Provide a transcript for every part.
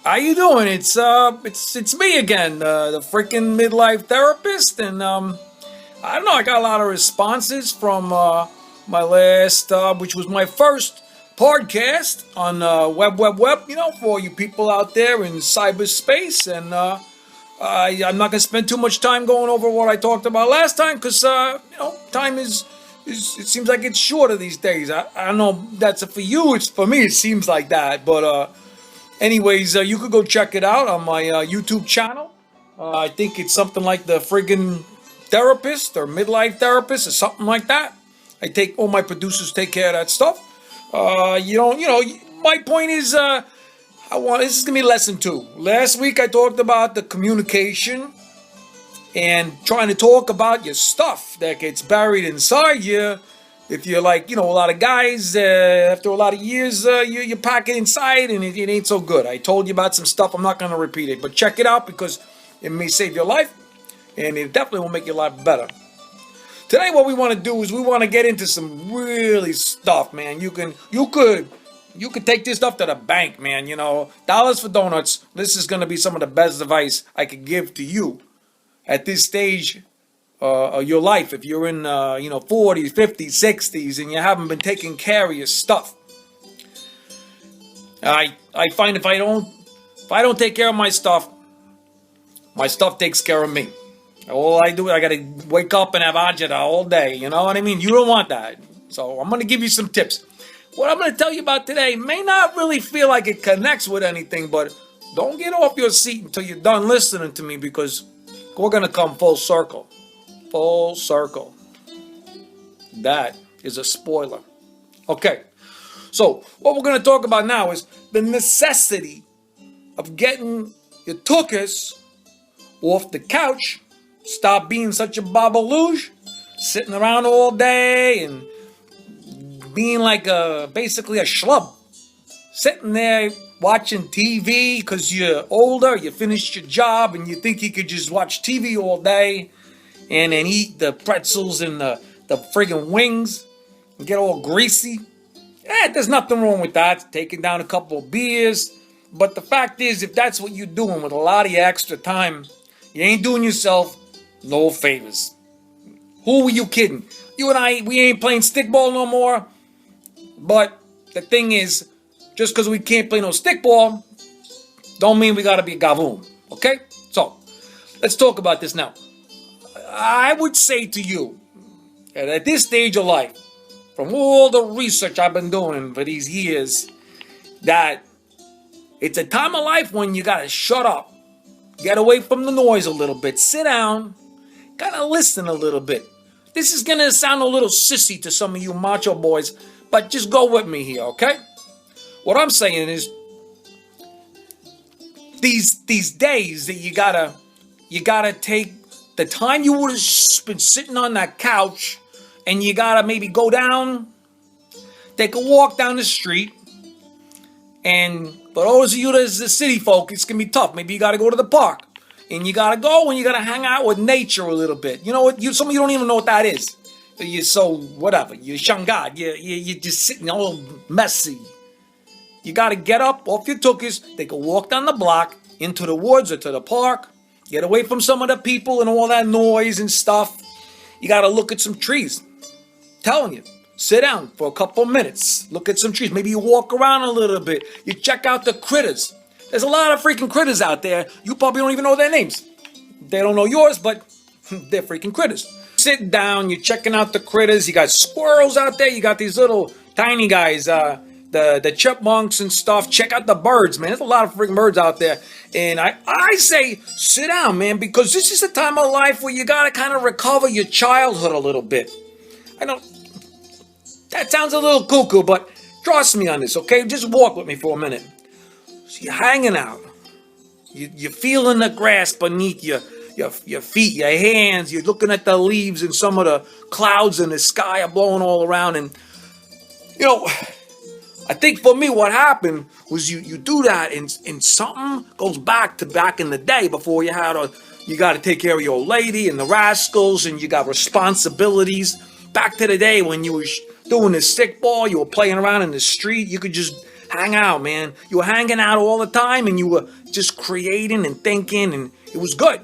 How you doing? It's me again, the freaking midlife therapist, and I don't know. I got a lot of responses from my last, which was my first podcast on web. You know, for you people out there in cyberspace, and I'm not gonna spend too much time going over what I talked about last time because time is it seems like it's shorter these days. I don't know. That's for you. It's for me. It seems like that, but. Anyways, you could go check it out on my YouTube channel. I think it's something like the Friggin therapist or midlife therapist or something like that. I take all my producers take care of that stuff. My point is, this is gonna be lesson 2. Last week I talked about the communication and trying to talk about your stuff that gets buried inside you. If you're like, a lot of guys, after a lot of years, you pack it inside and it ain't so good. I told you about some stuff. I'm not going to repeat it, but check it out because it may save your life and it definitely will make your life better. Today, what we want to do is we want to get into some really stuff, man. You could take this stuff to the bank, man. Dollars for donuts. This is going to be some of the best advice I could give to you at this stage your life. If you're in 40s, 50s, 60s and you haven't been taking care of your stuff. I find if I don't take care of my stuff takes care of me. All I do is I gotta wake up and have agita all day. You know what I mean? You don't want that. So I'm gonna give you some tips. What I'm gonna tell you about today may not really feel like it connects with anything, but don't get off your seat until you're done listening to me because we're gonna come full circle. Full circle. That is a spoiler. Okay, so what we're going to talk about now is the necessity of getting your tuchus off the couch. Stop being such a babaloosh, sitting around all day and being like basically a schlub. Sitting there watching TV because you're older, you finished your job, and you think you could just watch TV all day and then eat the pretzels and the friggin' wings and get all greasy. There's nothing wrong with that. Taking down a couple of beers. But the fact is, if that's what you're doing with a lot of your extra time, you ain't doing yourself no favors. Who were you kidding? You and I, we ain't playing stickball no more. But the thing is, just because we can't play no stickball, don't mean we gotta be a gavoon. Okay? So, let's talk about this now. I would say to you that at this stage of life, from all the research I've been doing for these years, that it's a time of life when you gotta shut up, get away from the noise a little bit, sit down, gotta listen a little bit. This is gonna sound a little sissy to some of you macho boys, but just go with me here, okay? What I'm saying is, these days that you gotta take the time you would have been sitting on that couch and you gotta maybe go down, take a walk down the street, and for those of you that's the city folk, it's gonna be tough. Maybe you gotta go to the park and you gotta go and you gotta hang out with nature a little bit. You know what? Some of you don't even know what that is. You're so whatever. You're shangad. You're just sitting all messy. You gotta get up off your tuchus, take a walk down the block into the woods or to the park. Get away from some of the people and all that noise and stuff. You gotta look at some trees. Telling you, sit down for a couple minutes. Look at some trees. Maybe you walk around a little bit. You check out the critters. There's a lot of freaking critters out there. You probably don't even know their names. They don't know yours, but they're freaking critters. Sit down. You're checking out the critters. You got squirrels out there. You got these little tiny guys. The chipmunks and stuff. Check out the birds, man. There's a lot of freaking birds out there. And I say, sit down, man, because this is a time of life where you gotta kind of recover your childhood a little bit. I know that sounds a little cuckoo, but trust me on this, okay? Just walk with me for a minute. So you're hanging out. You're feeling the grass beneath your feet, your hands. You're looking at the leaves and some of the clouds in the sky are blowing all around. And, I think for me what happened was you do that and something goes back in the day before you got to take care of your old lady and the rascals and you got responsibilities. Back to the day when you were doing the stickball, you were playing around in the street, you could just hang out, man. You were hanging out all the time, and you were just creating and thinking, and it was good.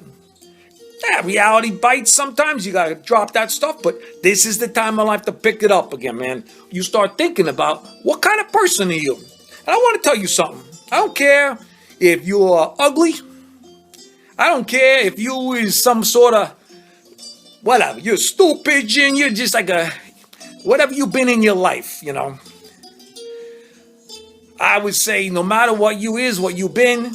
Yeah, reality bites sometimes. You gotta drop that stuff, but this is the time of life to pick it up again, man. You start thinking about what kind of person are you? And I want to tell you something. I don't care if you're ugly. I don't care if you is some sort of whatever. You're stupid and you're just like a whatever you've been in your life, you know. I would say no matter what you is, what you've been,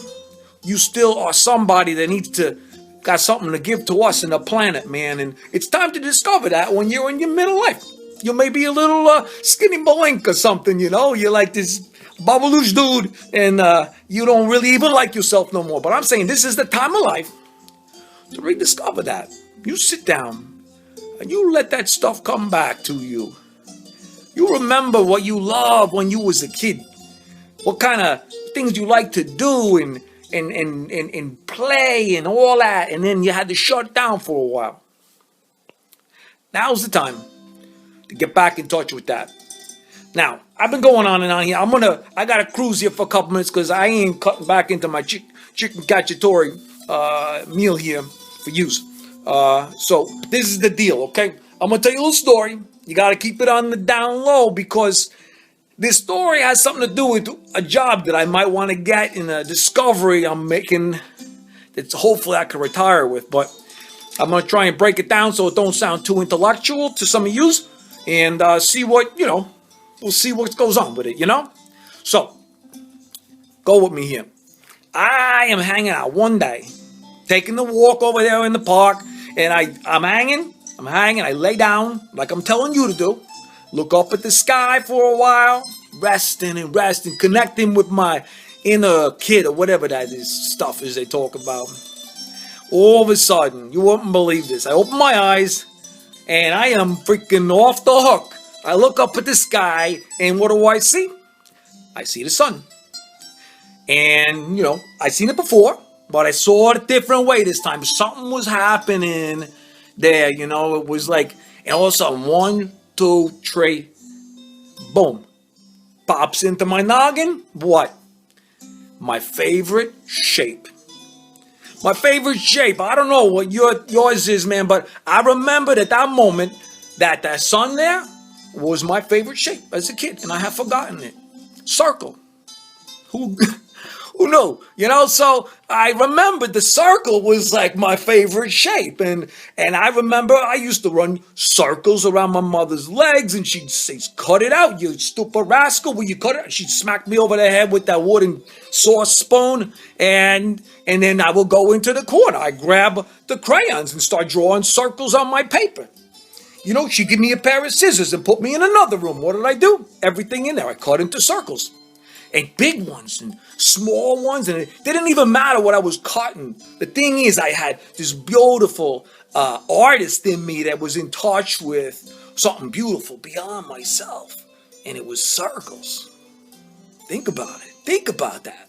you still are somebody that needs to got something to give to us and the planet, man. And it's time to discover that when you're in your middle life. You may be a little skinny malink or something, you know. You're like this babaloosh dude, and you don't really even like yourself no more. But I'm saying this is the time of life to rediscover that. You sit down and you let that stuff come back to you. You remember what you loved when you was a kid. What kind of things you like to do and play and all that. And then you had to shut down for a while. Now's the time to get back in touch with that. Now, I've been going on and on here. I got to cruise here for a couple minutes because I ain't cutting back into my chicken cacciatore meal here for use. So this is the deal, okay? I'm going to tell you a little story. You got to keep it on the down low because this story has something to do with a job that I might want to get in a discovery I'm making that hopefully I can retire with. But I'm going to try and break it down so it don't sound too intellectual to some of yous and see what, you know, we'll see what goes on with it, you know? So, go with me here. I am hanging out one day, taking the walk over there in the park, and I'm hanging, I lay down like I'm telling you to do, look up at the sky for a while, resting, connecting with my inner kid or whatever that is stuff is they talk about. All of a sudden, you wouldn't believe this, I open my eyes, and I am freaking off the hook. I look up at the sky, and what do I see? I see the sun. And, you know, I've seen it before, but I saw it a different way this time. Something was happening there, you know. It was like, and all of a sudden, 1, 2, 3, boom. Pops into my noggin. What? My favorite shape. My favorite shape. I don't know what yours is, man, but I remembered at that moment that sun there was my favorite shape as a kid, and I have forgotten it. Circle. Who knew? You know, so I remembered the circle was like my favorite shape, and I remember I used to run circles around my mother's legs, and she'd say, "Cut it out, you stupid rascal! Will you cut it?" She'd smack me over the head with that wooden sauce spoon, and then I would go into the corner. I grab the crayons and start drawing circles on my paper. You know, she'd give me a pair of scissors and put me in another room. What did I do? Everything in there, I cut into circles. And big ones and small ones. And it didn't even matter what I was cutting. The thing is, I had this beautiful artist in me that was in touch with something beautiful beyond myself. And it was circles. Think about it. Think about that.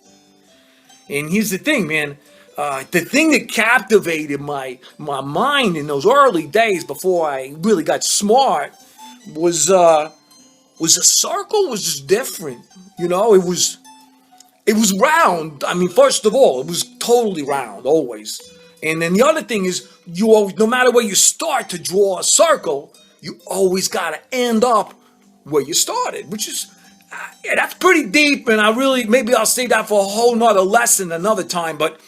And here's the thing, man. The thing that captivated my mind in those early days before I really got smart was a circle was just different. You know, it was round. I mean, first of all, it was totally round always. And then the other thing is, you always, no matter where you start to draw a circle, you always got to end up where you started, which is yeah, that's pretty deep. And maybe I'll save that for a whole nother lesson another time. But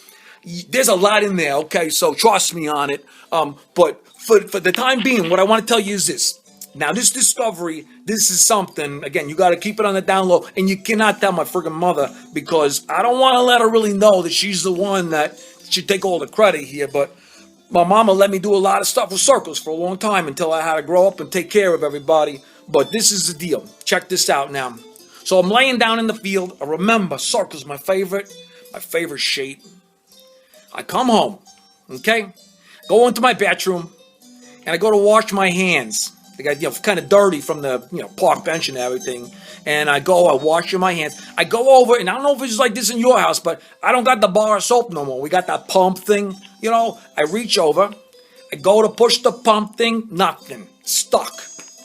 there's a lot in there, okay? So trust me on it. But for the time being, what I want to tell you is this. Now, this discovery, this is something, again, you got to keep it on the down low. And you cannot tell my friggin' mother because I don't want to let her really know that she's the one that should take all the credit here. But my mama let me do a lot of stuff with circles for a long time until I had to grow up and take care of everybody. But this is the deal. Check this out now. So I'm laying down in the field. I remember circles, my favorite shape. I come home, okay? Go into my bathroom, and I go to wash my hands. They got, kind of dirty from the, park bench and everything. And I wash my hands. I go over, and I don't know if it's like this in your house, but I don't got the bar of soap no more. We got that pump thing, I reach over. I go to push the pump thing, nothing. Stuck.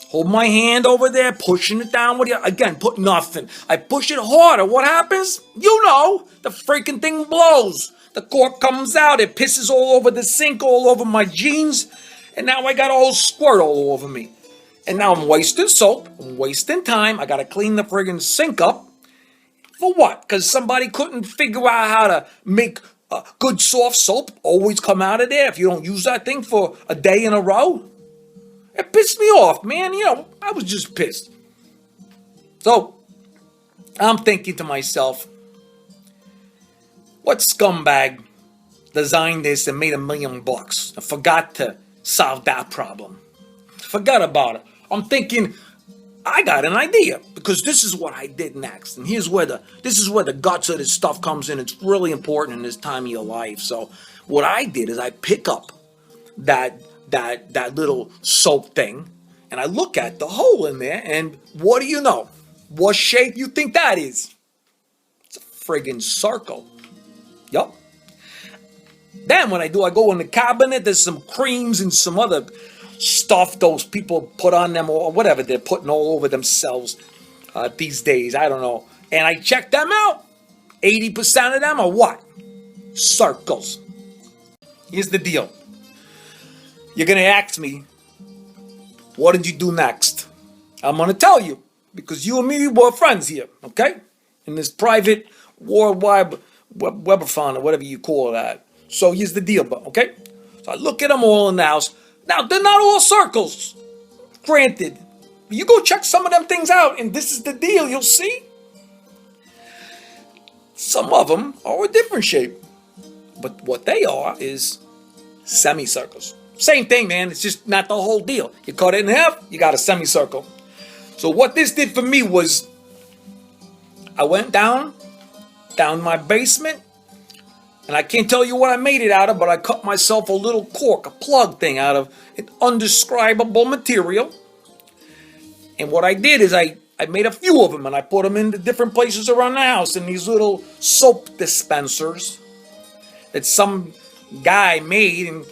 Hold my hand over there, pushing it down with you. Again, put nothing. I push it harder. What happens? You know, the freaking thing blows. The cork comes out. It pisses all over the sink, all over my jeans. And now I got a whole squirt all over me. And now I'm wasting soap. I'm wasting time. I got to clean the friggin' sink up. For what? Because somebody couldn't figure out how to make good soft soap always come out of there if you don't use that thing for a day in a row? It pissed me off, man. You know, I was just pissed. So, I'm thinking to myself, what scumbag designed this and made $1 million and forgot to solve that problem? Forgot about it. I'm thinking, I got an idea because this is what I did next. And this is where the guts of this stuff comes in. It's really important in this time of your life. So, what I did is I pick up that little soap thing, and I look at the hole in there, and what do you know? What shape you think that is? It's a friggin' circle. Yup. Then what I do, I go in the cabinet, there's some creams and some other stuff those people put on them, or whatever they're putting all over themselves these days, I don't know. And I check them out. 80% of them are what? Circles. Here's the deal. You're going to ask me, what did you do next? I'm going to tell you, because you and me were friends here, okay? In this private worldwide webathon or whatever you call that. So here's the deal, okay? So I look at them all in the house. Now, they're not all circles, granted. You go check some of them things out, and this is the deal, you'll see. Some of them are a different shape. But what they are is semicircles. Same thing, man. It's just not the whole deal. You cut it in half, you got a semicircle. So what this did for me was, I went down my basement, and I can't tell you what I made it out of, but I cut myself a little cork, a plug thing out of an undescribable material. And what I did is I made a few of them, and I put them in the different places around the house in these little soap dispensers that some guy made and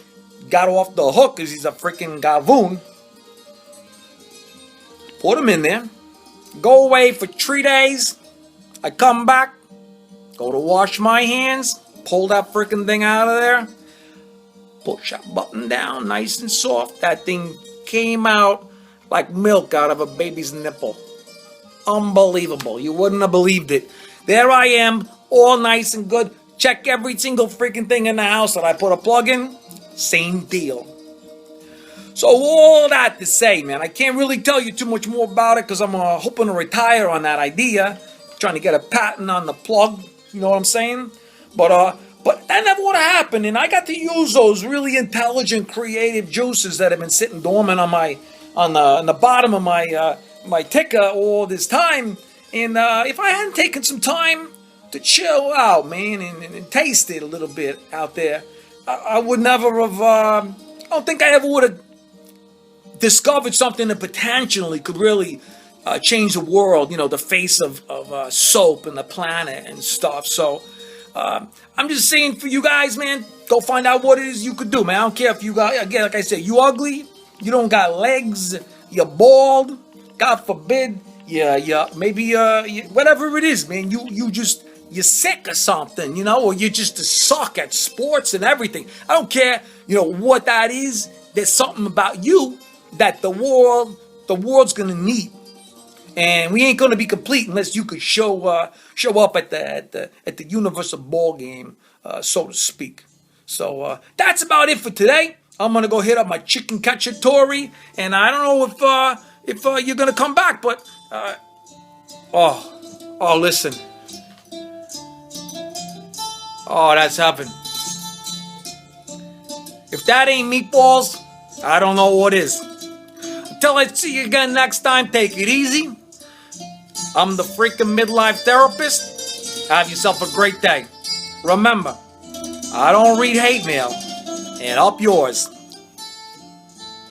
got off the hook because he's a freaking gavoon. Put them in there. Go away for 3 days. I come back. Go to wash my hands. Pull that freaking thing out of there. Push that button down nice and soft. That thing came out like milk out of a baby's nipple. Unbelievable. You wouldn't have believed it. There I am, all nice and good. Check every single freaking thing in the house that I put a plug in. Same deal. So all that to say, man, I can't really tell you too much more about it because I'm hoping to retire on that idea. Trying to get a patent on the plug. You know what I'm saying? But that never would have happened, and I got to use those really intelligent, creative juices that have been sitting dormant on the bottom of my ticker all this time. And if I hadn't taken some time to chill out, man, and taste it a little bit out there, I would never have. I don't think I ever would have discovered something that potentially could really change the world. You know, the face of soap and the planet and stuff. So. I'm just saying for you guys, man, go find out what it is you could do, man. I don't care if you got, again, like I said, you ugly, you don't got legs, you're bald, God forbid, maybe whatever it is, man, you're sick or something, you know, or you just suck at sports and everything. I don't care, you know, what that is. There's something about you that the world's gonna need. And we ain't gonna be complete unless you could show up at the universal ball game, so to speak. So that's about it for today. I'm gonna go hit up my chicken cacciatore, and I don't know if you're gonna come back, but listen, that's heaven. If that ain't meatballs, I don't know what is. Until I see you again next time, take it easy. I'm the freaking midlife therapist. Have yourself a great day. Remember, I don't read hate mail, and up yours.